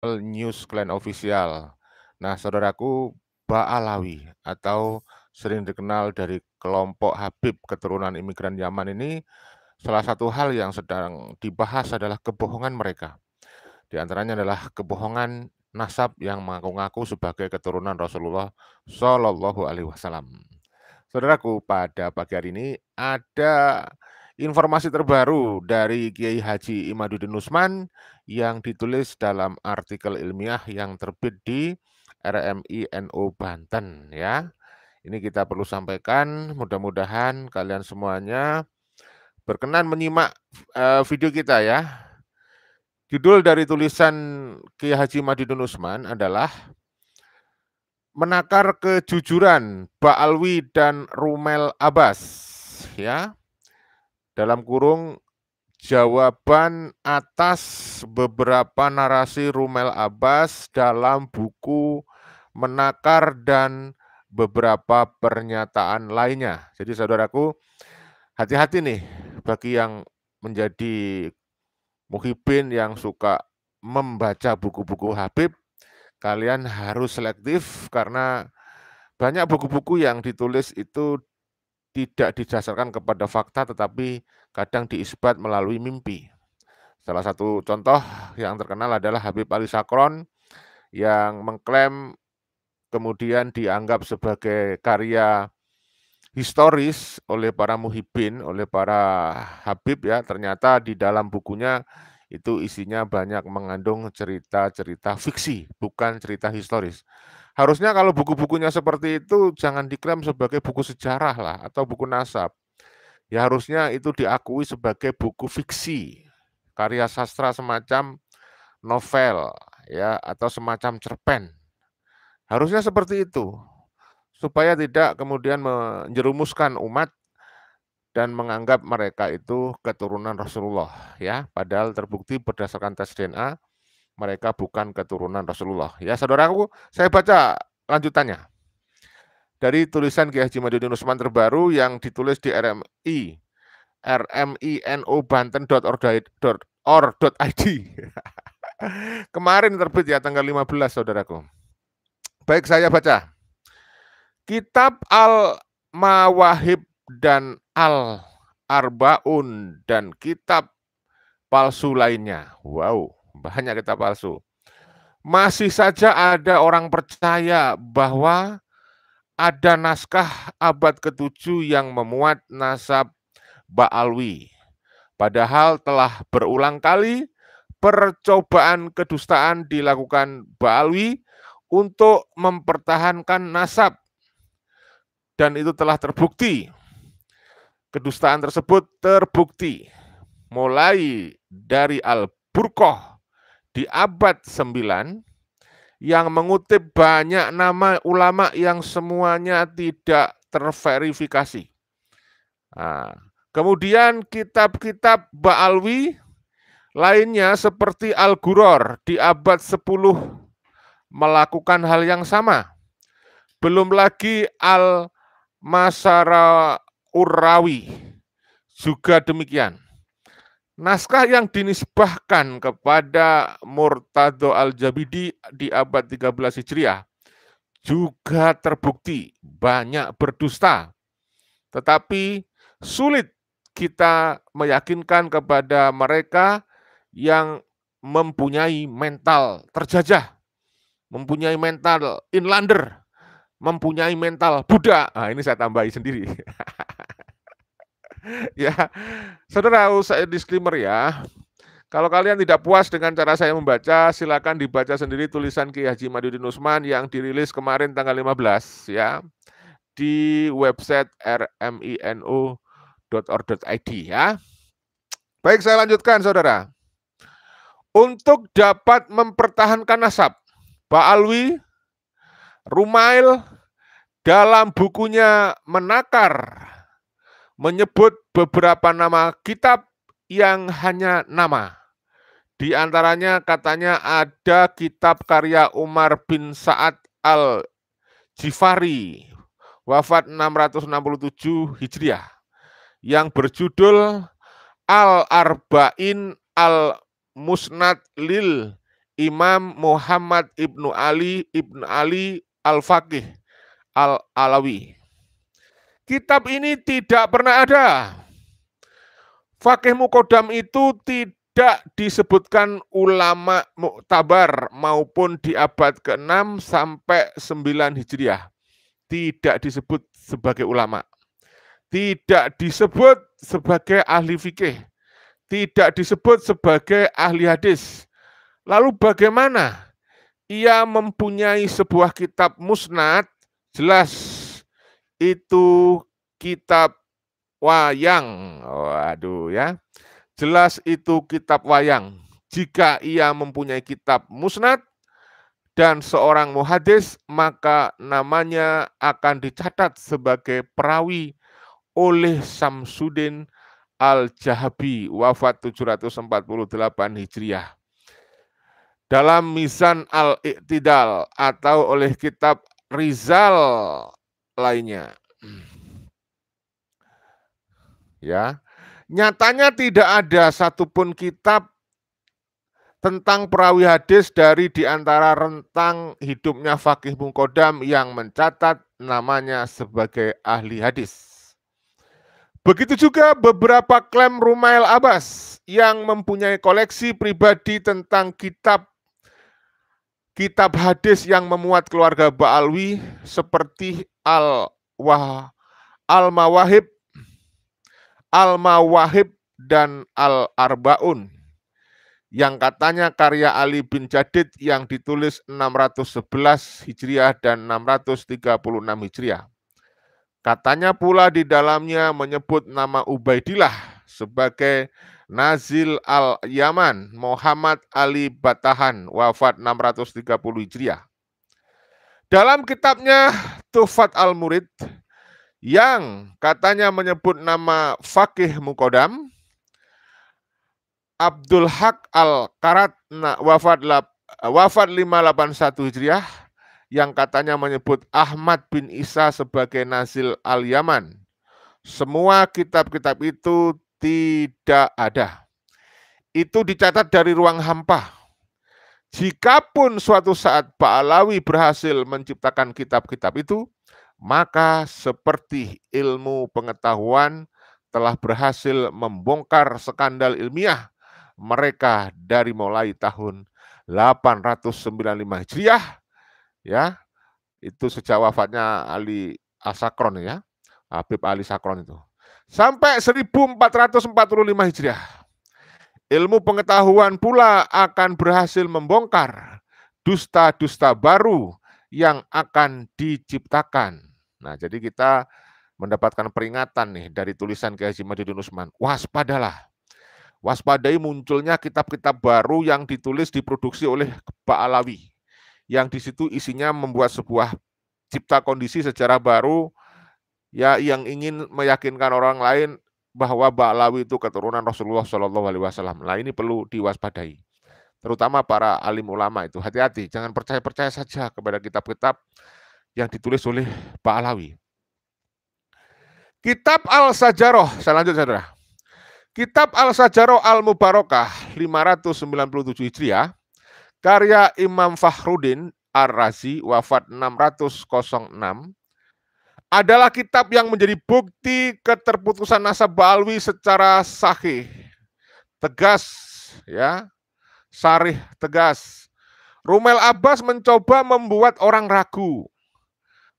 News Klan Official. Nah, saudaraku, Ba'alawi atau sering dikenal dari kelompok Habib keturunan imigran Yaman ini, salah satu hal yang sedang dibahas adalah kebohongan mereka. Di antaranya adalah kebohongan nasab yang mengaku-ngaku sebagai keturunan Rasulullah Shallallahu Alaihi Wasallam. Saudaraku, pada pagi hari ini ada informasi terbaru dari Kiai Haji Imaduddin Nusman yang ditulis dalam artikel ilmiah yang terbit di RMI NU Banten ya. Ini kita perlu sampaikan, mudah-mudahan kalian semuanya berkenan menyimak video kita ya. Judul dari tulisan Kiai Haji Imaduddin Nusman adalah Menakar Kejujuran Ba'alwi dan Rumel Abbas ya. Dalam kurung jawaban atas beberapa narasi Rumel Abbas dalam buku Menakar dan beberapa pernyataan lainnya. Jadi saudaraku, hati-hati nih bagi yang menjadi muhibin yang suka membaca buku-buku Habib, kalian harus selektif karena banyak buku-buku yang ditulis itu tidak didasarkan kepada fakta tetapi kadang diisbat melalui mimpi. Salah satu contoh yang terkenal adalah Habib Ali Sakron yang mengklaim kemudian dianggap sebagai karya historis oleh para muhibin, oleh para Habib ya, ternyata di dalam bukunya itu isinya banyak mengandung cerita-cerita fiksi, bukan cerita historis. Harusnya kalau buku-bukunya seperti itu jangan diklaim sebagai buku sejarah lah atau buku nasab. Ya harusnya itu diakui sebagai buku fiksi, karya sastra semacam novel ya atau semacam cerpen. Harusnya seperti itu supaya tidak kemudian menjerumuskan umat dan menganggap mereka itu keturunan Rasulullah ya, padahal terbukti berdasarkan tes DNA mereka bukan keturunan Rasulullah. Ya, saudaraku, saya baca lanjutannya. Dari tulisan Kiai Haji Imaduddin Nusman terbaru yang ditulis di rminobanten.or.id. Kemarin terbit ya tanggal 15, saudaraku. Baik, saya baca. Kitab Al-Mawahib dan Al-Arbaun dan kitab palsu lainnya. Wow, banyak kitab palsu. Masih saja ada orang percaya bahwa ada naskah abad ke-7 yang memuat nasab Ba'alwi. Padahal telah berulang kali percobaan kedustaan dilakukan Ba'alwi untuk mempertahankan nasab. Dan itu telah terbukti. Kedustaan tersebut terbukti. Mulai dari Al-Burqah di abad 9 yang mengutip banyak nama ulama yang semuanya tidak terverifikasi. Nah, kemudian kitab-kitab Ba'alwi lainnya seperti Al-Ghuror di abad 10 melakukan hal yang sama. Belum lagi Al-Masaraurawi juga demikian. Naskah yang dinisbahkan kepada Murtado Al-Jabidi di abad 13 Hijriah juga terbukti banyak berdusta. Tetapi sulit kita meyakinkan kepada mereka yang mempunyai mental terjajah, mempunyai mental inlander, mempunyai mental Buddha. Nah, ini saya tambahi sendiri. Ya, saudara, saya disclaimer ya. Kalau kalian tidak puas dengan cara saya membaca, silakan dibaca sendiri tulisan Kiai Haji Imaduddin Nusman yang dirilis kemarin tanggal 15 ya di website rminu.or.id ya. Baik, saya lanjutkan saudara. Untuk dapat mempertahankan nasab, Ba'alwi, Rumail dalam bukunya Menakar menyebut beberapa nama kitab yang hanya nama. Di antaranya katanya ada kitab karya Umar bin Sa'ad Al-Jifari, wafat 667 Hijriah, yang berjudul Al-Arba'in Al-Musnad lil Imam Muhammad ibnu Ali Al-Faqih Al-Alawi. Kitab ini tidak pernah ada. Faqih Muqaddam itu tidak disebutkan ulama muktabar maupun di abad ke-6 sampai 9 Hijriah. Tidak disebut sebagai ulama. Tidak disebut sebagai ahli fikih. Tidak disebut sebagai ahli hadis. Lalu bagaimana ia mempunyai sebuah kitab musnad? Jelas itu kitab wayang. Waduh ya. Jelas itu kitab wayang. Jika ia mempunyai kitab musnad dan seorang muhadis, maka namanya akan dicatat sebagai perawi oleh Samsuddin Al-Jahabi, wafat 748 Hijriah. Dalam Mizan Al-Iqtidal atau oleh kitab Rizal lainnya. Ya, nyatanya tidak ada satupun kitab tentang perawi hadis dari di antara rentang hidupnya Faqih Muqaddam yang mencatat namanya sebagai ahli hadis. Begitu juga beberapa klaim Rumail Abbas yang mempunyai koleksi pribadi tentang kitab hadis yang memuat keluarga Ba'alwi seperti Al-Mawahib dan Al-Arbaun yang katanya karya Ali bin Jadid yang ditulis 611 Hijriah dan 636 Hijriah. Katanya pula di dalamnya menyebut nama Ubaidillah sebagai Nazil al-Yaman, Muhammad Ali Batahan, wafat 630 Hijriah. Dalam kitabnya Tuhfat al-Murid, yang katanya menyebut nama Faqih Muqaddam, Abdul Haq Al-Karat, wafat 581 Hijriah, yang katanya menyebut Ahmad bin Isa sebagai Nazil al-Yaman. Semua kitab-kitab itu tidak ada. Itu dicatat dari ruang hampa. Jikapun suatu saat Ba'alawi berhasil menciptakan kitab-kitab itu, maka seperti ilmu pengetahuan telah berhasil membongkar skandal ilmiah mereka dari mulai tahun 895 Hijriah, ya, itu sejak wafatnya Ali As-Sakron, ya, Habib Ali Sakron itu, sampai 1445 Hijriah. Ilmu pengetahuan pula akan berhasil membongkar dusta-dusta baru yang akan diciptakan. Nah, jadi kita mendapatkan peringatan nih dari tulisan Kiai Haji Madidun Usman. Waspadalah. Waspadai munculnya kitab-kitab baru yang ditulis diproduksi oleh Ba'alawi. Yang di situ isinya membuat sebuah cipta kondisi sejarah baru ya yang ingin meyakinkan orang lain bahwa Ba'alawi itu keturunan Rasulullah SAW. Nah, ini perlu diwaspadai. Terutama para alim ulama itu. Hati-hati, jangan percaya-percaya saja kepada kitab-kitab yang ditulis oleh Ba'alawi. Kitab Al-Sajarah, saya lanjut saudara. Kitab Al-Sajarah Al-Mubarakah 597 Hijriah, karya Imam Fakhruddin Ar-Razi, wafat 606, adalah kitab yang menjadi bukti keterputusan nasab Ba'alwi secara sahih, tegas, ya, sarih, tegas. Rumail Abbas mencoba membuat orang ragu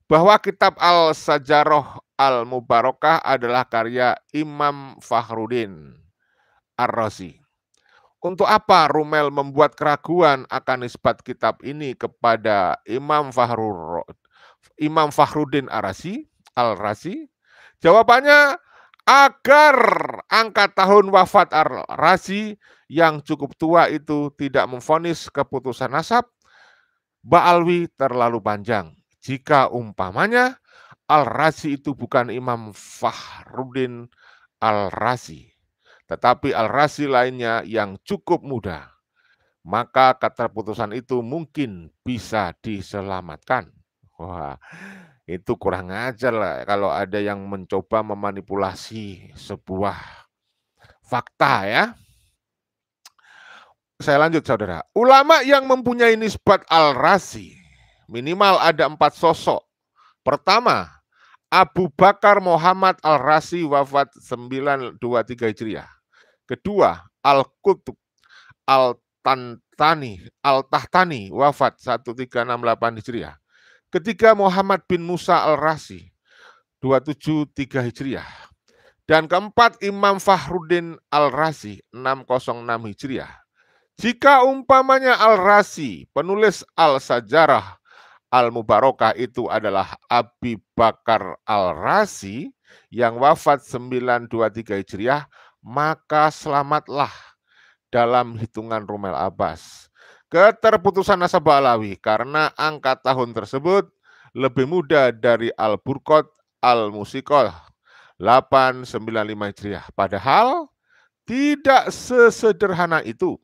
bahwa kitab Al-Sajarah Al-Mubarakah adalah karya Imam Fakhruddin Ar-Razi. Untuk apa Rumail membuat keraguan akan nisbat kitab ini kepada Imam Fakhruddin Al-Razi? Jawabannya, agar angka tahun wafat Al-Razi yang cukup tua itu tidak memvonis keputusan nasab Ba'alwi terlalu panjang. Jika umpamanya Al-Razi itu bukan Imam Fakhruddin Al-Razi, tetapi Al-Razi lainnya yang cukup muda, maka keterputusan itu mungkin bisa diselamatkan. Wah, itu kurang ajar lah kalau ada yang mencoba memanipulasi sebuah fakta, ya. Saya lanjut saudara. Ulama yang mempunyai nisbat al-Razi, minimal ada 4 sosok. Pertama, Abu Bakar Muhammad al-Razi wafat 923 Hijriah. Kedua, Al-Qutb Al-Tahtani wafat 1368 Hijriah. Ketiga, Muhammad bin Musa al-Razi 273 Hijriah. Dan keempat, Imam Fakhruddin al-Razi 606 Hijriah. Jika umpamanya al-Razi, penulis al-Sajarah al-Mubarakah itu adalah Abi Bakar al-Razi yang wafat 923 Hijriah, maka selamatlah dalam hitungan Rumel Abbas. Keterputusan nasabah Alawi karena angka tahun tersebut lebih muda dari Al-Burqat Al-Musiqah 895 Hijriah. Padahal tidak sesederhana itu.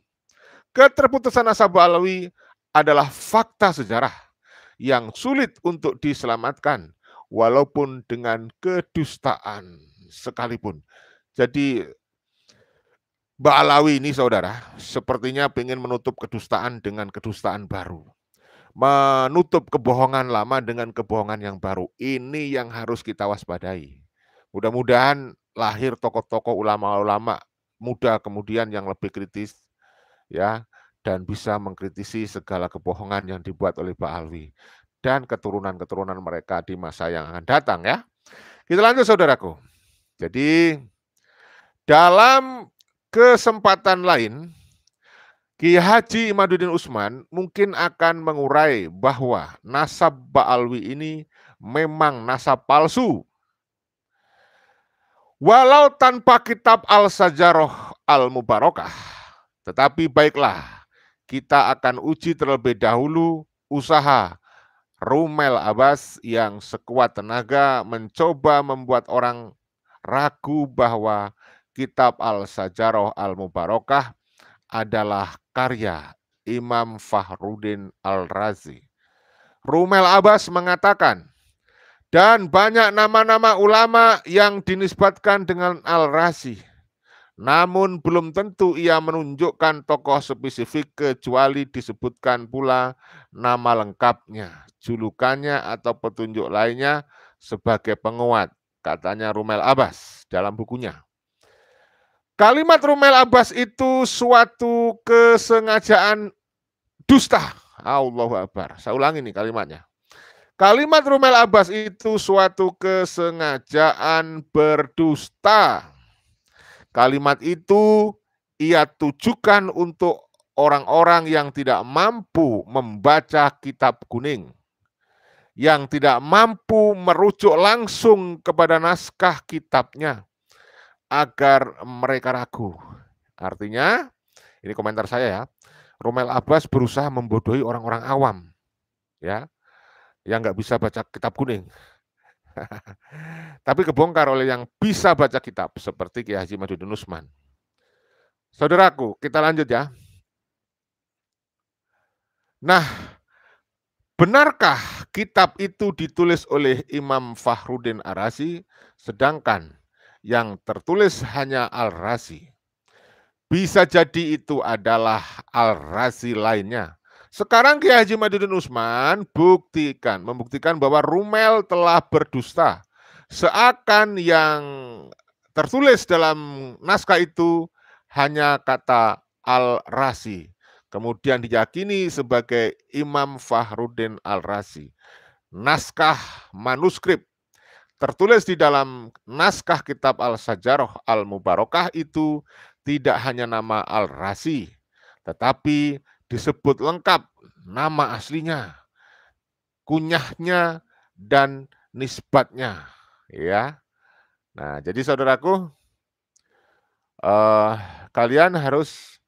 Keterputusan nasabah Alawi adalah fakta sejarah yang sulit untuk diselamatkan walaupun dengan kedustaan sekalipun. Jadi Mbak Alawi ini saudara, sepertinya ingin menutup kedustaan dengan kedustaan baru. Menutup kebohongan lama dengan kebohongan yang baru. Ini yang harus kita waspadai. Mudah-mudahan lahir tokoh-tokoh ulama-ulama muda kemudian yang lebih kritis ya dan bisa mengkritisi segala kebohongan yang dibuat oleh Mbak Alwi dan keturunan-keturunan mereka di masa yang akan datang ya. Kita lanjut saudaraku. Jadi dalam kesempatan lain, Ki Haji Imaduddin Usman mungkin akan mengurai bahwa nasab Ba'alwi ini memang nasab palsu. Walau tanpa kitab Al-Sajarah Al-Mubarakah, tetapi baiklah, kita akan uji terlebih dahulu usaha Rumel Abbas yang sekuat tenaga mencoba membuat orang ragu bahwa kitab Al-Sajarah Al-Mubarakah adalah karya Imam Fakhruddin Al-Razi. Rumel Abbas mengatakan, dan banyak nama-nama ulama yang dinisbatkan dengan Al-Razi. Namun belum tentu ia menunjukkan tokoh spesifik kecuali disebutkan pula nama lengkapnya, julukannya atau petunjuk lainnya sebagai penguat, katanya Rumel Abbas dalam bukunya. Kalimat Rumel Abbas itu suatu kesengajaan dusta. Allahu Akbar. Saya ulangi nih kalimatnya. Kalimat Rumel Abbas itu suatu kesengajaan berdusta. Kalimat itu ia tujukan untuk orang-orang yang tidak mampu membaca kitab kuning, yang tidak mampu merujuk langsung kepada naskah kitabnya, agar mereka ragu. Artinya, ini komentar saya ya, Rumel Abbas berusaha membodohi orang-orang awam, ya, yang nggak bisa baca kitab kuning. Tapi kebongkar oleh yang bisa baca kitab, seperti Ki Haji Imaduddin Usman. Saudaraku, kita lanjut ya. Nah, benarkah kitab itu ditulis oleh Imam Fakhruddin Ar-Razi, sedangkan yang tertulis hanya Al-Razi? Bisa jadi itu adalah Al-Razi lainnya. Sekarang Ki Haji Imaduddin Usman membuktikan bahwa Rumel telah berdusta. Seakan yang tertulis dalam naskah itu hanya kata Al-Razi. Kemudian diyakini sebagai Imam Fakhruddin Al-Razi. Naskah manuskrip tertulis di dalam naskah kitab Al-Sajarah Al-Mubarakah itu tidak hanya nama Al-Razi, tetapi disebut lengkap nama aslinya, kunyahnya, dan nisbatnya. Ya, nah jadi saudaraku, kalian harus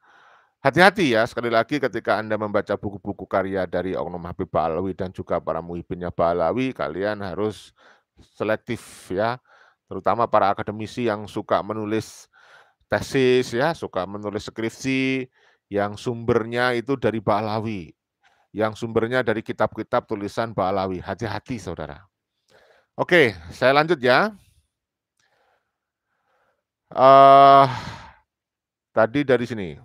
hati-hati ya sekali lagi ketika Anda membaca buku-buku karya dari Oknum Habib Ba'alawi dan juga para muhibinnya Ba'alawi, kalian harus selektif ya, terutama para akademisi yang suka menulis tesis ya, suka menulis skripsi yang sumbernya itu dari Ba'alawi, yang sumbernya dari kitab-kitab tulisan Ba'alawi. Hati-hati saudara. Oke, saya lanjut ya. Tadi dari sini.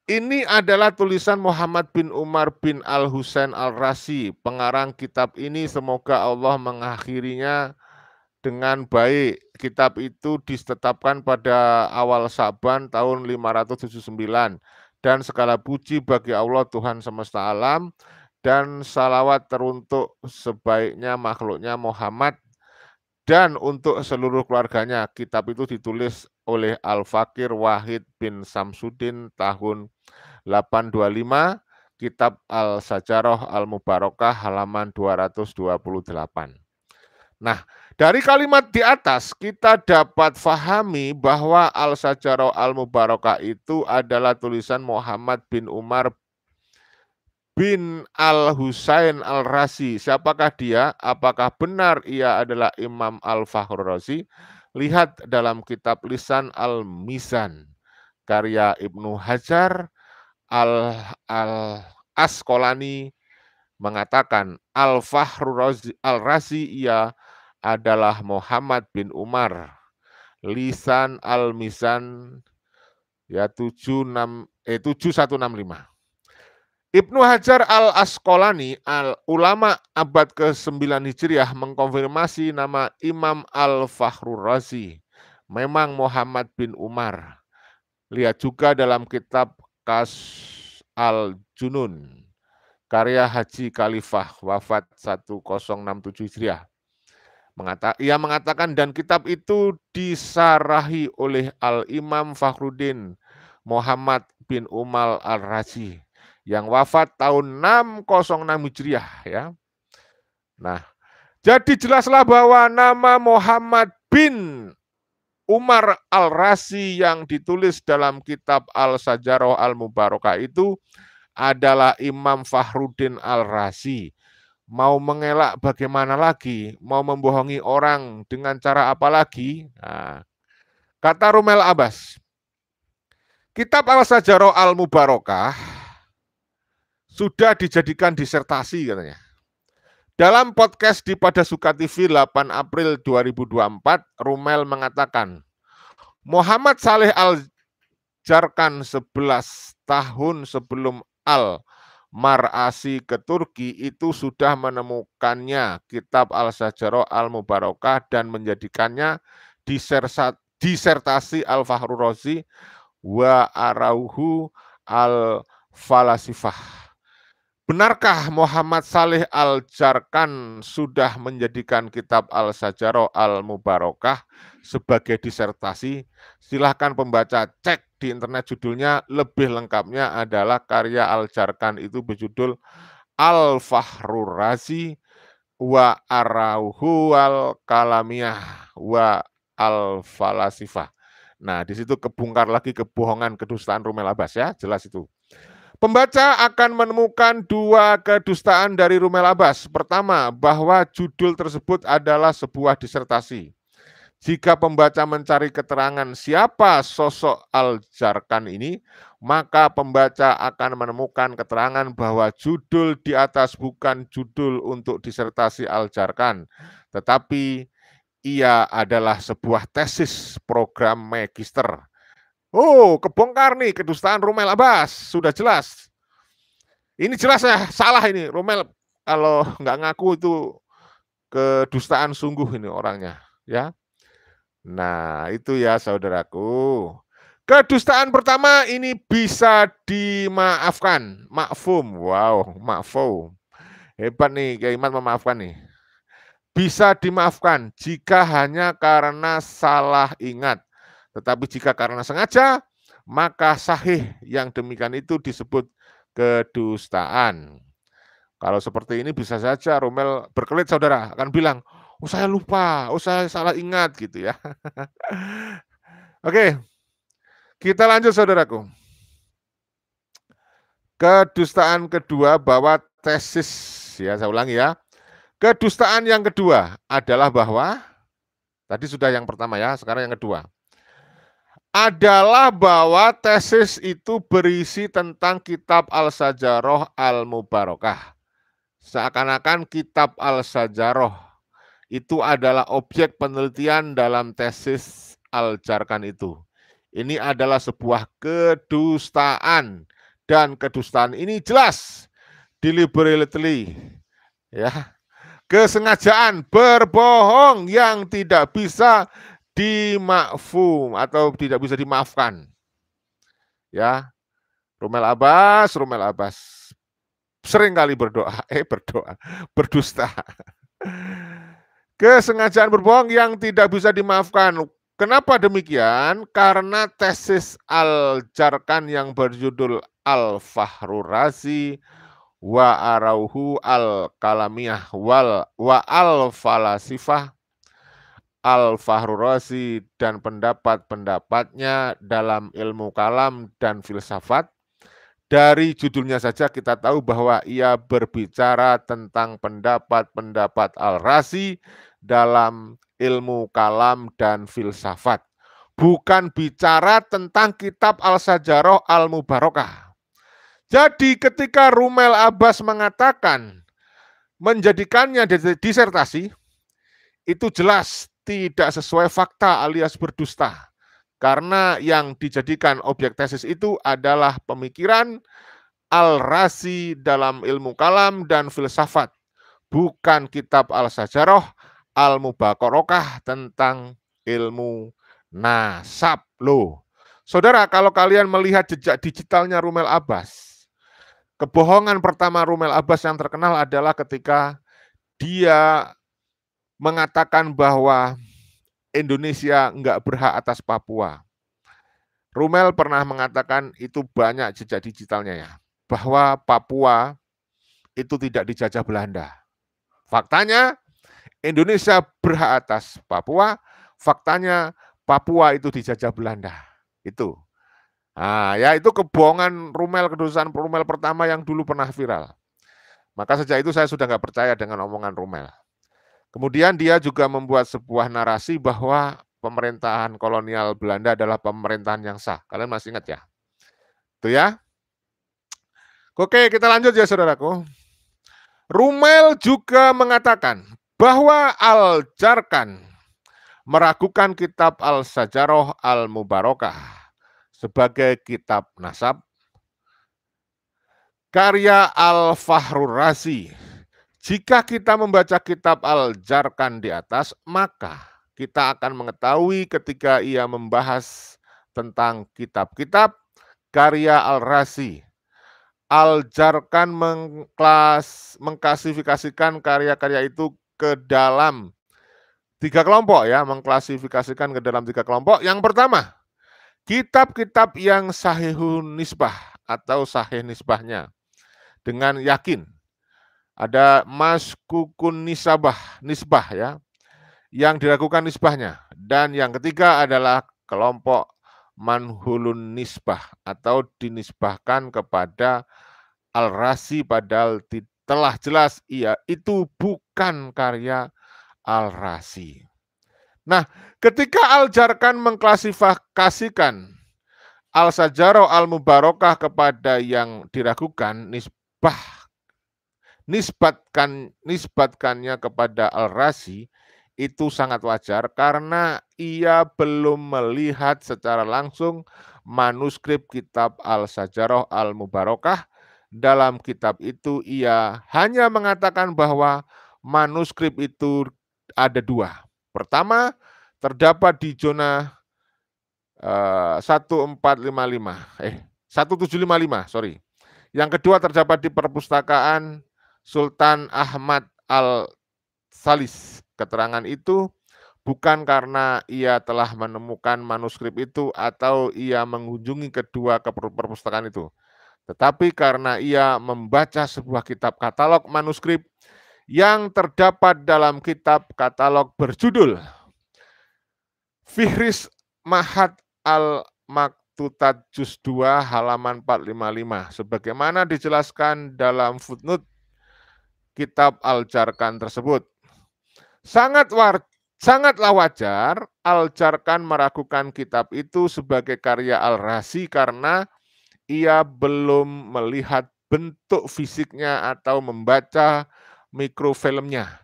Ini adalah tulisan Muhammad bin Umar bin Al-Husain Al-Razi, pengarang kitab ini. Semoga Allah mengakhirinya dengan baik. Kitab itu ditetapkan pada awal Sa'ban tahun 579. Dan segala puji bagi Allah Tuhan semesta alam, dan salawat teruntuk sebaiknya makhluknya Muhammad dan untuk seluruh keluarganya. Kitab itu ditulis oleh Al-Fakir Wahid bin Samsudin tahun 825, Kitab Al-Sajarah Al-Mubarakah halaman 228. Nah, dari kalimat di atas kita dapat fahami bahwa Al-Sajarah Al-Mubarakah itu adalah tulisan Muhammad bin Umar bin Al-Husain Al-Razi. Siapakah dia? Apakah benar ia adalah Imam Al-Fakhrur Razi? Lihat dalam kitab Lisan Al-Mizan, karya Ibnu Hajar Al-Asqalani mengatakan Al-Fakhrur Al-Razi ia adalah Muhammad bin Umar. Lisan Al-Mizan ya 7165. Ibnu Hajar Al-Asqalani, ulama abad ke-9 Hijriah, mengkonfirmasi nama Imam Al-Fakhrur Razi memang Muhammad bin Umar. Lihat juga dalam kitab Kas Al-Junun, karya Haji Khalifah, wafat 1067 Hijriah. Ia mengatakan, dan kitab itu disarahi oleh Al-Imam Fakhruddin Muhammad bin Umar Al-Razi yang wafat tahun 606 Hijriah ya. Nah, jadi jelaslah bahwa nama Muhammad bin Umar Al-Razi yang ditulis dalam kitab Al-Sajarah Al-Mubarakah itu adalah Imam Fakhruddin Al-Razi. Mau mengelak bagaimana lagi? Mau membohongi orang dengan cara apa lagi? Nah, kata Rumel Abbas, kitab Al-Sajarah Al-Mubarakah sudah dijadikan disertasi katanya. Dalam podcast di Pada Suka TV 8 April 2024, Rumel mengatakan, Muhammad Saleh Al-Jarkan 11 tahun sebelum Al-Mar'asi ke Turki itu sudah menemukannya kitab Al-Sajarah Al-Mubarakah dan menjadikannya disertasi Al-Fakhrur Razi wa Arauhu Al-Falasifah. Benarkah Muhammad Saleh Al-Jarkan sudah menjadikan kitab Al-Sajarah Al-Mubarakah sebagai disertasi? Silahkan pembaca cek di internet judulnya. Lebih lengkapnya adalah karya Al-Jarkan itu berjudul Al-Fakhrur Razi wa Arauhu Al-Kalamiyah wa Al-Falasifah. Nah, di situ kebongkar lagi kebohongan kedustaan Rumel Abbas ya, jelas itu. Pembaca akan menemukan dua kedustaan dari Rumel Abbas. Pertama, bahwa judul tersebut adalah sebuah disertasi. Jika pembaca mencari keterangan siapa sosok Al-Jarkan ini, maka pembaca akan menemukan keterangan bahwa judul di atas bukan judul untuk disertasi Al-Jarkan, tetapi ia adalah sebuah tesis program magister. Oh, kebongkar nih kedustaan Rumel Abbas, sudah jelas. Ini jelas ya, salah ini. Rumel kalau nggak ngaku itu kedustaan sungguh ini orangnya, ya. Nah, itu ya saudaraku. Kedustaan pertama ini bisa dimaafkan, makfum. Wow, makfum. Hebat nih, Kiai Iman memaafkan nih. Bisa dimaafkan jika hanya karena salah ingat. Tetapi jika karena sengaja, maka sahih yang demikian itu disebut kedustaan. Kalau seperti ini bisa saja Rumel berkelit saudara, akan bilang, oh saya lupa, oh saya salah ingat gitu ya. Oke, kita lanjut saudaraku. Kedustaan kedua bahwa tesis, ya saya ulangi ya. Kedustaan yang kedua adalah bahwa, tadi sudah yang pertama ya, sekarang yang kedua. Adalah bahwa tesis itu berisi tentang kitab Al-Sajarah Al-Mubarakah. Seakan-akan kitab Al-Sajarah itu adalah objek penelitian dalam tesis Al-Jarkan itu. Ini adalah sebuah kedustaan dan kedustaan ini jelas deliberately, ya, kesengajaan berbohong yang tidak bisa dimaafum atau tidak bisa dimaafkan. Ya, Rumel Abbas seringkali berdusta. Kesengajaan berbohong yang tidak bisa dimaafkan. Kenapa demikian? Karena tesis Al-Jarkan yang berjudul Al-Fahru Razi wa Arauhu Al-Kalamiyah wa Al-Falasifah Al-Fahru Razi dan pendapat-pendapatnya dalam ilmu kalam dan filsafat. Dari judulnya saja kita tahu bahwa ia berbicara tentang pendapat-pendapat Al-Razi dalam ilmu kalam dan filsafat. Bukan bicara tentang kitab Al-Sajarah Al-Mubarakah. Jadi ketika Rumel Abbas mengatakan menjadikannya disertasi, itu jelas tidak sesuai fakta alias berdusta. Karena yang dijadikan objek tesis itu adalah pemikiran Al-Razi dalam ilmu kalam dan filsafat, bukan kitab Al-Sajarah Al-Mubarakah tentang ilmu nasab. Loh, saudara, kalau kalian melihat jejak digitalnya Rumel Abbas, kebohongan pertama Rumel Abbas yang terkenal adalah ketika dia mengatakan bahwa Indonesia enggak berhak atas Papua. Rumel pernah mengatakan itu banyak jejak digitalnya ya, bahwa Papua itu tidak dijajah Belanda. Faktanya Indonesia berhak atas Papua, faktanya Papua itu dijajah Belanda. Itu. Nah, ya itu kebohongan Rumel, kedustaan Rumel pertama yang dulu pernah viral. Maka sejak itu saya sudah nggak percaya dengan omongan Rumel. Kemudian dia juga membuat sebuah narasi bahwa pemerintahan kolonial Belanda adalah pemerintahan yang sah. Kalian masih ingat ya? Itu ya. Oke, kita lanjut ya saudaraku. Rumel juga mengatakan bahwa Al-Jarkan meragukan kitab Al-Sajarah Al-Mubarakah sebagai kitab nasab, karya Al-Fahru Razi. Jika kita membaca kitab Al-Jarkan di atas, maka kita akan mengetahui ketika ia membahas tentang kitab-kitab karya Al-Razi. Al-Jarkan mengklasifikasikan karya-karya itu ke dalam 3 kelompok ya, mengklasifikasikan ke dalam 3 kelompok. Yang pertama, kitab-kitab yang sahihun nisbah atau sahih nisbahnya dengan yakin. Ada maskukun nisbah ya, yang diragukan nisbahnya. Dan yang ketiga adalah kelompok manhulun nisbah atau dinisbahkan kepada Al-Razi padahal telah jelas ia itu bukan karya Al-Razi. Nah, ketika Al-Jarkan mengklasifikasikan Al-Sajarah Al-Mubarakah kepada yang diragukan nisbatkannya kepada Al-Razi itu sangat wajar karena ia belum melihat secara langsung manuskrip kitab Al-Sajarah Al-Mubarakah. Dalam kitab itu ia hanya mengatakan bahwa manuskrip itu ada 2. Pertama, terdapat di zona 1755, sorry. Yang kedua terdapat di perpustakaan Sultan Ahmad Al-Salis. Keterangan itu bukan karena ia telah menemukan manuskrip itu atau ia mengunjungi kedua perpustakaan itu, tetapi karena ia membaca sebuah kitab katalog manuskrip yang terdapat dalam kitab katalog berjudul Fihris Mahat Al-Maktutat Juz 2 halaman 455 sebagaimana dijelaskan dalam footnote kitab Al-Jarkan tersebut. Sangatlah wajar Al-Jarkan meragukan kitab itu sebagai karya Al-Razi karena ia belum melihat bentuk fisiknya atau membaca mikrofilmnya.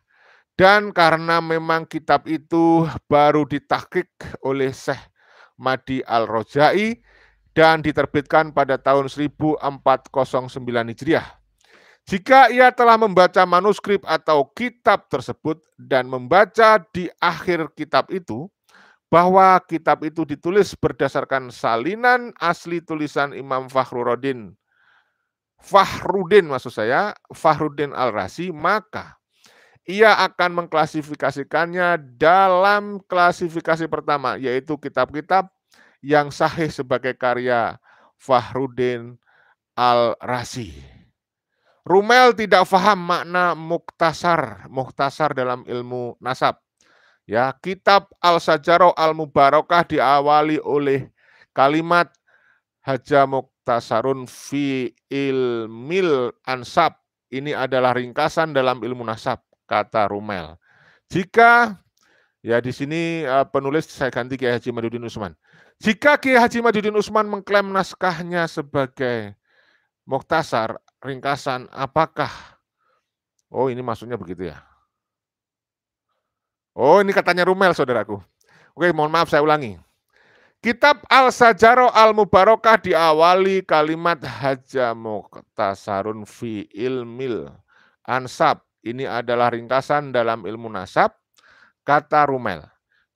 Dan karena memang kitab itu baru ditahqiq oleh Syekh Madi Al-Rojai dan diterbitkan pada tahun 1409 Hijriah. Jika ia telah membaca manuskrip atau kitab tersebut dan membaca di akhir kitab itu bahwa kitab itu ditulis berdasarkan salinan asli tulisan Imam Fakhruddin Al-Razi, maka ia akan mengklasifikasikannya dalam klasifikasi pertama, yaitu kitab-kitab yang sahih sebagai karya Fakhruddin Al-Razi. Rumel tidak faham makna mukhtasar dalam ilmu nasab. Ya, kitab Al-Sajarah Al-Mubarakah diawali oleh kalimat Haja Mukhtasarun fi ilmil ansab. Ini adalah ringkasan dalam ilmu nasab, kata Rumel. Jika ya di sini penulis saya ganti Kiai Haji Madudin Usman. Jika Kiai Haji Madudin Usman mengklaim naskahnya sebagai mukhtasar, ringkasan, apakah? Oh, ini maksudnya begitu ya. Oh, ini katanya Rumel, saudaraku. Oke, mohon maaf saya ulangi. Kitab Al-Sajarah Al-Mubarakah diawali kalimat Haja Mukhtasarun fi ilmil ansab. Ini adalah ringkasan dalam ilmu nasab, kata Rumel.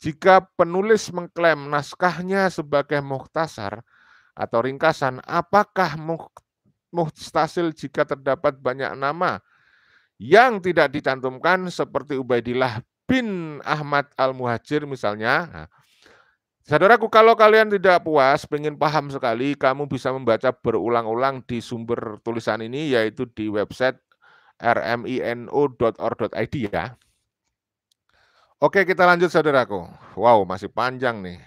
Jika penulis mengklaim naskahnya sebagai mukhtasar atau ringkasan, apakah muhtasil jika terdapat banyak nama yang tidak dicantumkan seperti Ubaidillah bin Ahmad Al-Muhajir misalnya? Nah, saudaraku, kalau kalian tidak puas, pengen paham sekali, kamu bisa membaca berulang-ulang di sumber tulisan ini, yaitu di website rmino.or.id ya. Oke, kita lanjut saudaraku. Wow, masih panjang nih.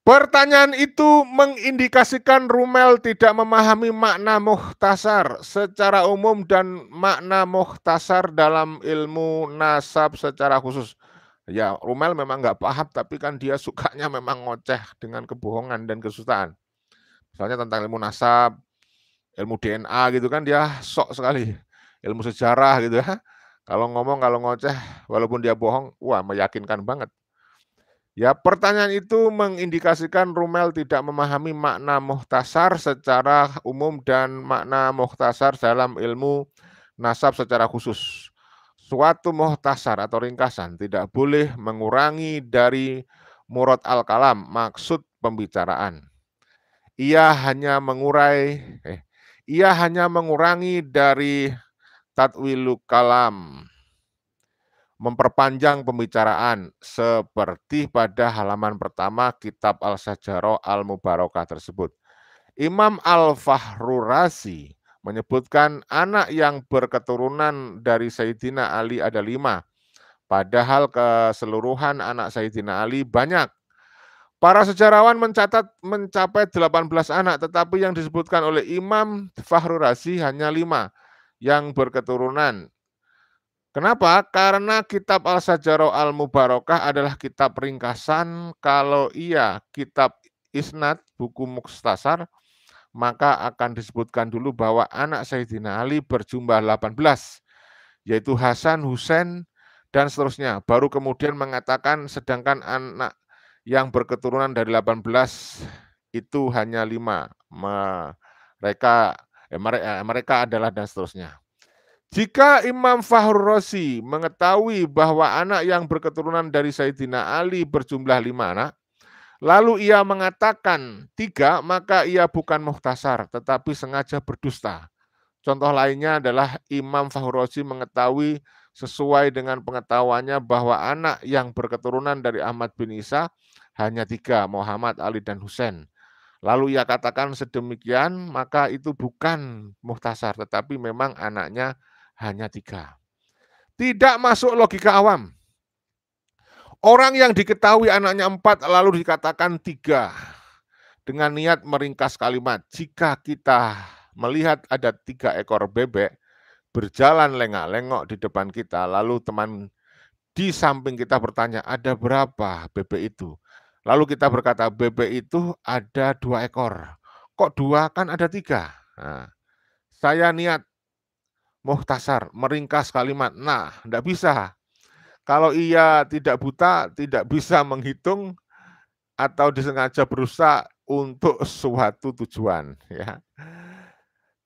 Pertanyaan itu mengindikasikan Rumel tidak memahami makna mukhtasar secara umum dan makna mukhtasar dalam ilmu nasab secara khusus. Ya, Rumel memang nggak paham, tapi kan dia sukanya memang ngoceh dengan kebohongan dan kesustaan. Misalnya tentang ilmu nasab, ilmu DNA gitu kan dia sok sekali. Ilmu sejarah gitu ya. Kalau ngomong, kalau ngoceh, walaupun dia bohong, wah meyakinkan banget. Ya, pertanyaan itu mengindikasikan Rumel tidak memahami makna mukhtasar secara umum dan makna mukhtasar dalam ilmu nasab secara khusus. Suatu mukhtasar atau ringkasan tidak boleh mengurangi dari murad al-kalam, maksud pembicaraan. Ia hanya mengurangi dari tatwilul kalam, memperpanjang pembicaraan seperti pada halaman pertama kitab Al-Sajarah Al-Mubarakah tersebut. Imam Al-Fakhrur-Razi menyebutkan anak yang berketurunan dari Sayyidina Ali ada 5, padahal keseluruhan anak Sayyidina Ali banyak. Para sejarawan mencatat mencapai 18 anak, tetapi yang disebutkan oleh Imam Fakhrur-Razi hanya 5 yang berketurunan. Kenapa? Karena kitab Al-Sajarah Al-Mubarakah adalah kitab ringkasan. Kalau ia kitab isnad, buku mukhtasar, maka akan disebutkan dulu bahwa anak Sayyidina Ali berjumlah 18, yaitu Hasan, Husain, dan seterusnya. Baru kemudian mengatakan sedangkan anak yang berketurunan dari 18 itu hanya 5. Mereka adalah dan seterusnya. Jika Imam Fakhrur-Razi mengetahui bahwa anak yang berketurunan dari Sayyidina Ali berjumlah 5 anak, lalu ia mengatakan 3, maka ia bukan mukhtasar, tetapi sengaja berdusta. Contoh lainnya adalah Imam Fakhrur-Razi mengetahui sesuai dengan pengetahuannya bahwa anak yang berketurunan dari Ahmad bin Isa hanya 3, Muhammad, Ali, dan Husain. Lalu ia katakan sedemikian, maka itu bukan mukhtasar, tetapi memang anaknya hanya 3. Tidak masuk logika awam. Orang yang diketahui anaknya 4 lalu dikatakan 3 dengan niat meringkas kalimat. Jika kita melihat ada 3 ekor bebek berjalan lengak-lengok di depan kita, lalu teman di samping kita bertanya, ada berapa bebek itu? Lalu kita berkata, bebek itu ada 2 ekor. Kok 2? Kan ada 3. Nah, saya niat mukhtasar, meringkas kalimat. Nah, enggak bisa. Kalau ia tidak buta, tidak bisa menghitung atau disengaja berusaha untuk suatu tujuan, ya.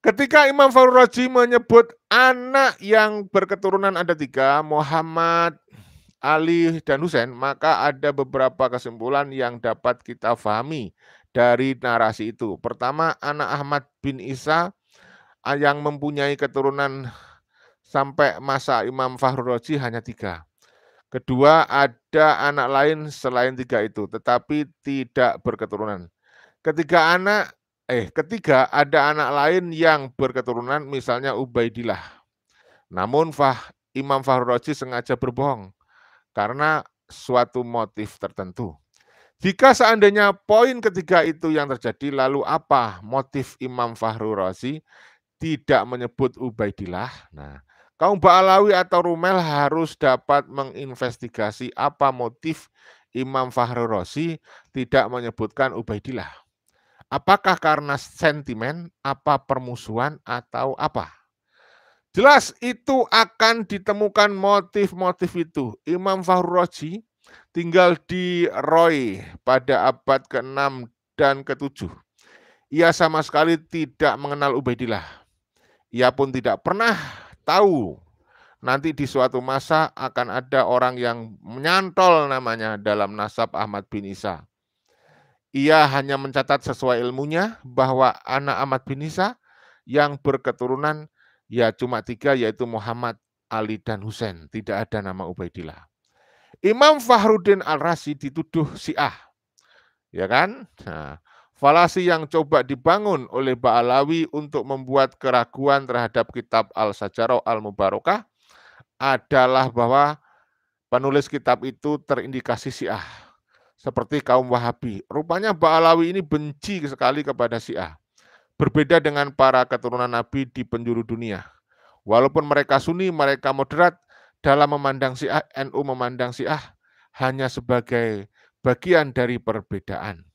Ketika Imam Fakhrul Razi menyebut anak yang berketurunan ada 3, Muhammad, Ali, dan Husain, maka ada beberapa kesimpulan yang dapat kita pahami dari narasi itu. Pertama, anak Ahmad bin Isa yang mempunyai keturunan sampai masa Imam Fakhrul Razi hanya 3. Kedua, ada anak lain selain 3 itu, tetapi tidak berketurunan. Ketiga, ada anak lain yang berketurunan, misalnya Ubaidillah. Namun Imam Fakhrul Razi sengaja berbohong karena suatu motif tertentu. Jika seandainya poin ketiga itu yang terjadi, lalu apa motif Imam Fakhrul Razi tidak menyebut Ubaidillah? Nah, kaum Ba'alawi atau Rumel harus dapat menginvestigasi apa motif Imam Fakhrul Razi tidak menyebutkan Ubaidillah. Apakah karena sentimen, apa permusuhan, atau apa? Jelas itu akan ditemukan motif-motif itu. Imam Fakhrul Razi tinggal di Roy pada abad ke-6 dan ke-7. Ia sama sekali tidak mengenal Ubaidillah. Ia pun tidak pernah tahu nanti di suatu masa akan ada orang yang menyantol namanya dalam nasab Ahmad bin Isa. Ia hanya mencatat sesuai ilmunya bahwa anak Ahmad bin Isa yang berketurunan ya cuma 3, yaitu Muhammad, Ali, dan Husain. Tidak ada nama Ubaidillah. Imam Fakhruddin Al-Razi dituduh Syiah. Ya kan? Nah, falasi yang coba dibangun oleh Ba'alawi untuk membuat keraguan terhadap kitab Al-Sajarah Al-Mubarakah adalah bahwa penulis kitab itu terindikasi Syiah. Seperti kaum Wahabi. Rupanya Ba'alawi ini benci sekali kepada Syiah. Berbeda dengan para keturunan Nabi di penjuru dunia. Walaupun mereka Sunni, mereka moderat dalam memandang Syiah, NU memandang Syiah hanya sebagai bagian dari perbedaan.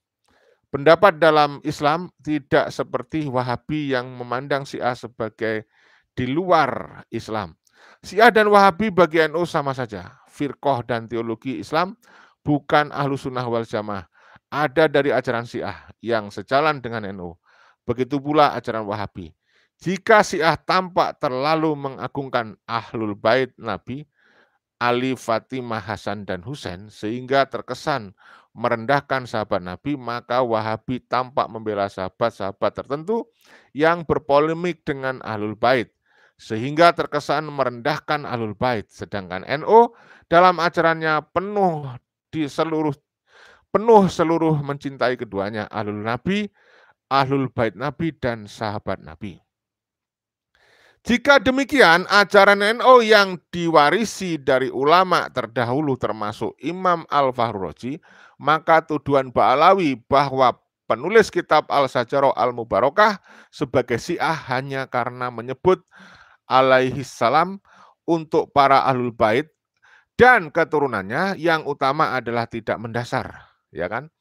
Pendapat dalam Islam tidak seperti Wahabi yang memandang Syiah sebagai di luar Islam. Syiah dan Wahabi bagi NU sama saja. Firqah dan teologi Islam bukan Ahlus Sunnah wal Jamaah. Ada dari ajaran Syiah yang sejalan dengan NU. Begitu pula ajaran Wahabi. Jika Syiah tampak terlalu mengagungkan Ahlul Bait Nabi, Ali, Fatimah, Hasan, dan Husain, sehingga terkesan merendahkan sahabat Nabi, maka Wahabi tampak membela sahabat-sahabat tertentu yang berpolemik dengan Ahlul Bait, sehingga terkesan merendahkan Ahlul Bait. Sedangkan NU dalam ajarannya penuh seluruh mencintai keduanya, Ahlul Nabi, Ahlul Bait Nabi, dan sahabat Nabi. Jika demikian, ajaran NU yang diwarisi dari ulama terdahulu termasuk Imam Al-Fakhrul Razi, maka tuduhan Ba'alawi bahwa penulis kitab Al-Sajarah Al-Mubarakah sebagai Syiah hanya karena menyebut alaihi salam untuk para Ahlul Bait dan keturunannya yang utama adalah tidak mendasar, ya kan?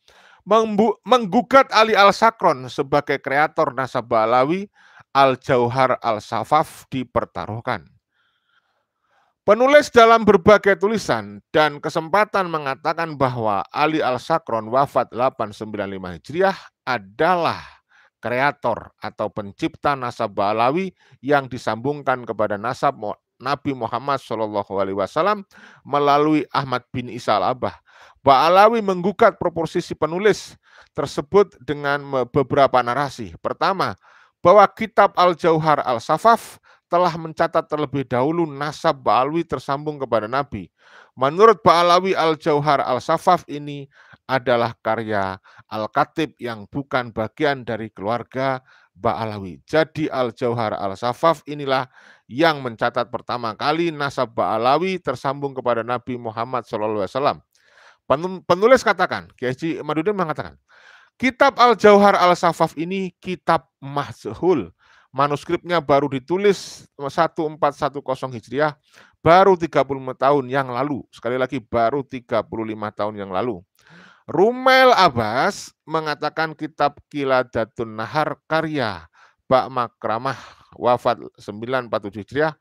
Menggugat Ali Al-Sakron sebagai kreator nasab Ba'alawi, Al-Jauhar Al-Safaf dipertaruhkan. Penulis dalam berbagai tulisan dan kesempatan mengatakan bahwa Ali Al-Sakron wafat 895 Hijriah adalah kreator atau pencipta nasab Ba'alawi yang disambungkan kepada nasab Nabi Muhammad SAW melalui Ahmad bin Isa Al-Abah. Ba'alawi menggugat proposisi penulis tersebut dengan beberapa narasi. Pertama, bahwa kitab Al-Jauhar Al-Safaf telah mencatat terlebih dahulu nasab Ba'alawi tersambung kepada Nabi. Menurut Ba'alawi, Al-Jauhar Al-Safaf ini adalah karya Al-Khatib yang bukan bagian dari keluarga Ba'alawi. Jadi Al-Jauhar Al-Safaf inilah yang mencatat pertama kali nasab Ba'alawi tersambung kepada Nabi Muhammad SAW. Penulis katakan, Kiai Haji Imaduddin mengatakan, kitab Al-Jauhar Al-Safaf ini kitab mahzuhul. Manuskripnya baru ditulis 1410 Hijriah, baru 35 tahun yang lalu. Sekali lagi, baru 35 tahun yang lalu. Rumel Abbas mengatakan kitab Qiladatun Nahar karya Bak Makramah wafat 947 Hijriah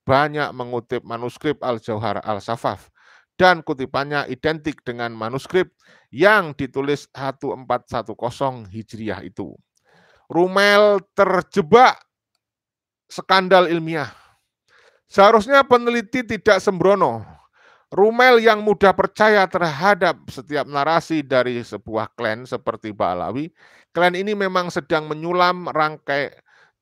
banyak mengutip manuskrip Al-Jauhar Al-Safaf. dan kutipannya identik dengan manuskrip yang ditulis 1410 Hijriah itu. Rumel terjebak skandal ilmiah. Seharusnya peneliti tidak sembrono. Rumel yang mudah percaya terhadap setiap narasi dari sebuah klan seperti Ba'alawi, klan ini memang sedang menyulam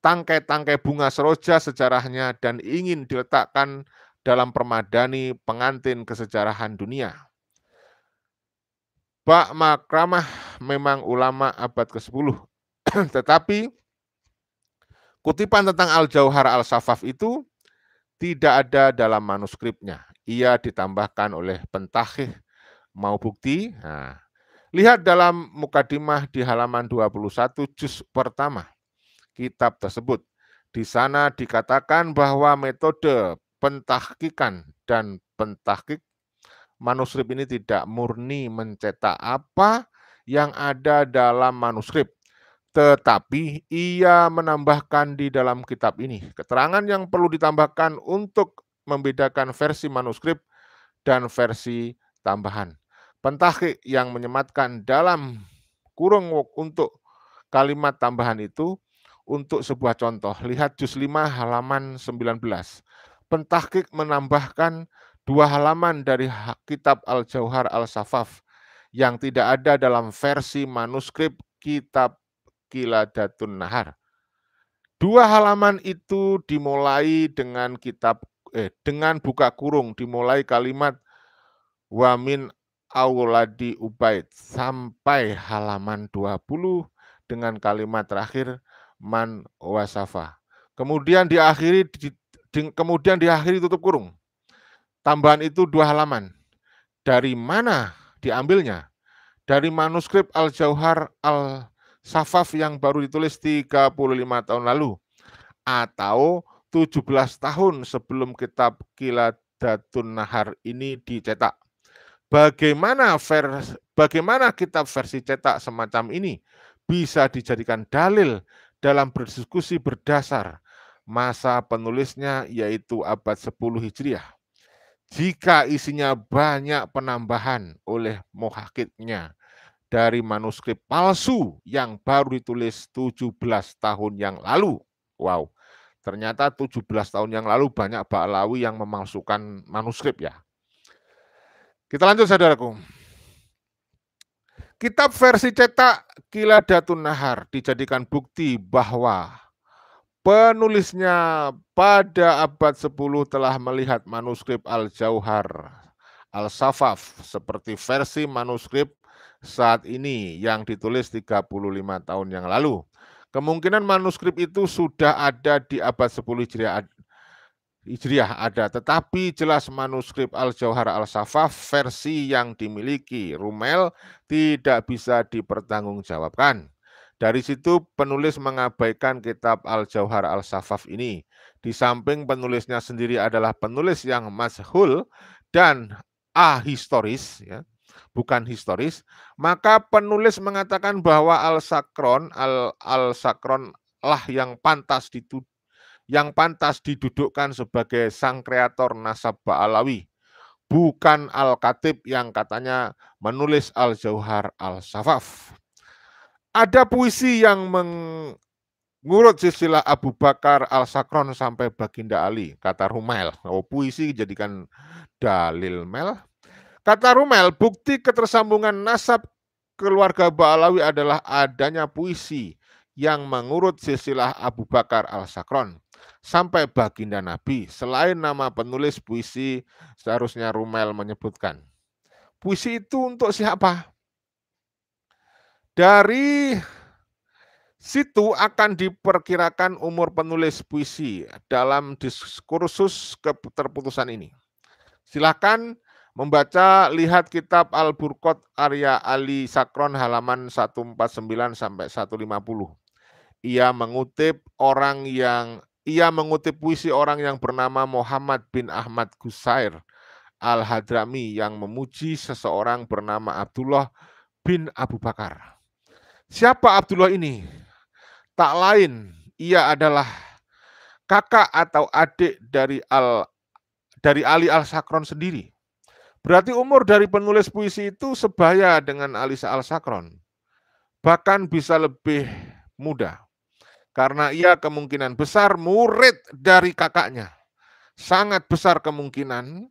tangkai-tangkai bunga seroja sejarahnya dan ingin diletakkan dalam permadani pengantin kesejarahan dunia. Pak Makramah memang ulama abad ke-10, tetapi kutipan tentang Al-Jauhar Al-Safaf itu tidak ada dalam manuskripnya. Ia ditambahkan oleh pentakhih. Mau bukti? Nah, lihat dalam mukadimah di halaman 21 juz pertama kitab tersebut. Di sana dikatakan bahwa metode pentahkikan dan pentahkik manuskrip ini tidak murni mencetak apa yang ada dalam manuskrip, tetapi ia menambahkan di dalam kitab ini keterangan yang perlu ditambahkan untuk membedakan versi manuskrip dan versi tambahan. Pentahkik yang menyematkan dalam kurung untuk kalimat tambahan itu untuk sebuah contoh. Lihat juz 5 halaman 19. Pentahkik menambahkan 2 halaman dari kitab Al-Jauhar Al-Safaf yang tidak ada dalam versi manuskrip kitab Qiladatun Nahar. 2 halaman itu dimulai dengan dengan buka kurung, dimulai kalimat wa min auladi Ubaid sampai halaman 20 dengan kalimat terakhir man wasafa. Kemudian diakhiri tutup kurung. Tambahan itu 2 halaman. Dari mana diambilnya? Dari manuskrip Al-Jauhar Al-Safaf yang baru ditulis 35 tahun lalu atau 17 tahun sebelum kitab Qiladatun Nahar ini dicetak. Bagaimana kitab versi cetak semacam ini bisa dijadikan dalil dalam berdiskusi berdasar masa penulisnya yaitu abad 10 Hijriah. Jika isinya banyak penambahan oleh muhakiknya dari manuskrip palsu yang baru ditulis 17 tahun yang lalu. Wow, ternyata 17 tahun yang lalu banyak Ba'alawi yang memalsukan manuskrip ya. Kita lanjut saudaraku. Kitab versi cetak Qiladatun Nahar dijadikan bukti bahwa penulisnya pada abad 10 telah melihat manuskrip Al-Jauhar Al-Safaf seperti versi manuskrip saat ini yang ditulis 35 tahun yang lalu. Kemungkinan manuskrip itu sudah ada di abad 10 Hijriah ada, tetapi jelas manuskrip Al-Jauhar Al-Safaf versi yang dimiliki Rumel tidak bisa dipertanggungjawabkan. Dari situ penulis mengabaikan kitab Al-Jauhar Al-Safaf ini. Di samping penulisnya sendiri adalah penulis yang mashhul dan ahistoris, ya, bukan historis, maka penulis mengatakan bahwa Al-Sakron lah yang pantas didudukkan sebagai sang kreator nasab Ba'alawi, bukan Al-Khatib yang katanya menulis Al-Jauhar Al-Safaf. Ada puisi yang mengurut silsilah Abu Bakar Al-Sakron sampai Baginda Ali, kata Rumel. Oh, puisi jadikan dalil, Mel. Kata Rumel, bukti ketersambungan nasab keluarga Ba'alawi adalah adanya puisi yang mengurut silsilah Abu Bakar Al-Sakron sampai baginda Nabi. Selain nama penulis puisi, seharusnya Rumel menyebutkan. Puisi itu untuk siapa? Dari situ akan diperkirakan umur penulis puisi dalam diskursus keterputusan ini. Silakan membaca, lihat kitab Al-Burqat Arya Ali Sakron halaman 149 sampai 150. Ia mengutip puisi orang yang bernama Muhammad bin Ahmad Gusair Al-Hadrami yang memuji seseorang bernama Abdullah bin Abu Bakar. Siapa Abdullah ini? Tak lain, ia adalah kakak atau adik dari Ali Al-Sakron sendiri. Berarti umur dari penulis puisi itu sebaya dengan Alisa Al-Sakron. Bahkan bisa lebih muda. Karena ia kemungkinan besar murid dari kakaknya. Sangat besar kemungkinan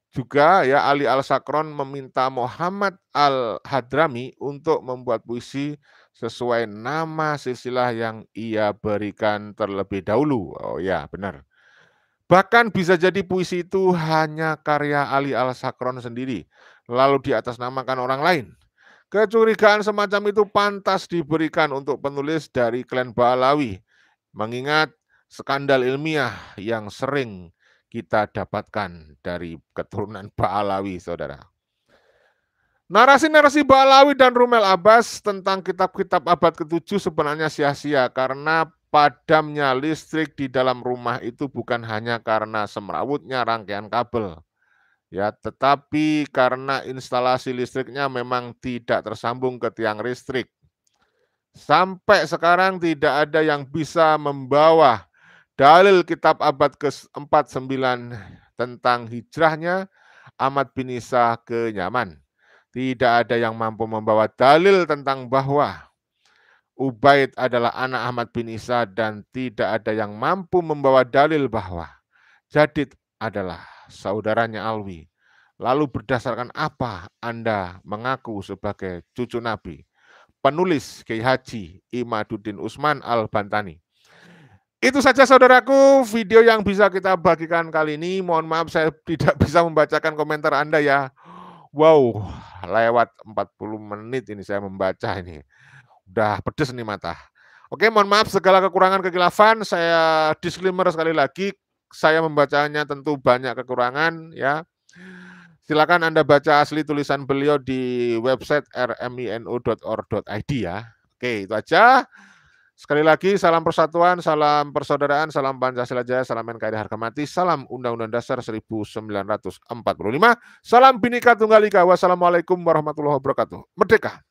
juga ya Ali Al-Sakron meminta Muhammad Al-Hadrami untuk membuat puisi sesuai nama silsilah yang ia berikan terlebih dahulu. Oh ya, benar. Bahkan bisa jadi puisi itu hanya karya Ali Al-Sakron sendiri, lalu diatasnamakan orang lain. Kecurigaan semacam itu pantas diberikan untuk penulis dari klan Ba'alawi, mengingat skandal ilmiah yang sering kita dapatkan dari keturunan Ba'alawi, saudara. Narasi-narasi Ba'alawi dan Rumel Abbas tentang kitab-kitab abad ke-7 sebenarnya sia-sia karena padamnya listrik di dalam rumah itu bukan hanya karena semrawutnya rangkaian kabel, ya, tetapi karena instalasi listriknya memang tidak tersambung ke tiang listrik. Sampai sekarang tidak ada yang bisa membawa dalil kitab abad ke-49 tentang hijrahnya Ahmad bin Isa ke Yaman. Tidak ada yang mampu membawa dalil tentang bahwa Ubaid adalah anak Ahmad bin Isa dan tidak ada yang mampu membawa dalil bahwa Jadid adalah saudaranya Alwi. Lalu berdasarkan apa Anda mengaku sebagai cucu Nabi? Penulis Kiai Haji Imaduddin Usman Al-Bantani. Itu saja saudaraku video yang bisa kita bagikan kali ini. Mohon maaf saya tidak bisa membacakan komentar Anda ya. Wow, lewat 40 menit ini saya membaca ini. Udah pedes nih mata. Oke, mohon maaf segala kekurangan kekilafan. Saya disclaimer sekali lagi, saya membacanya tentu banyak kekurangan ya. Silakan Anda baca asli tulisan beliau di website rmino.org.id ya. Oke, itu aja. Sekali lagi, salam persatuan, salam persaudaraan, salam Pancasila Jaya, salam NKRI harga mati, salam Undang-Undang Dasar 1945, salam Bhinneka Tunggal Ika, wassalamualaikum warahmatullahi wabarakatuh. Merdeka!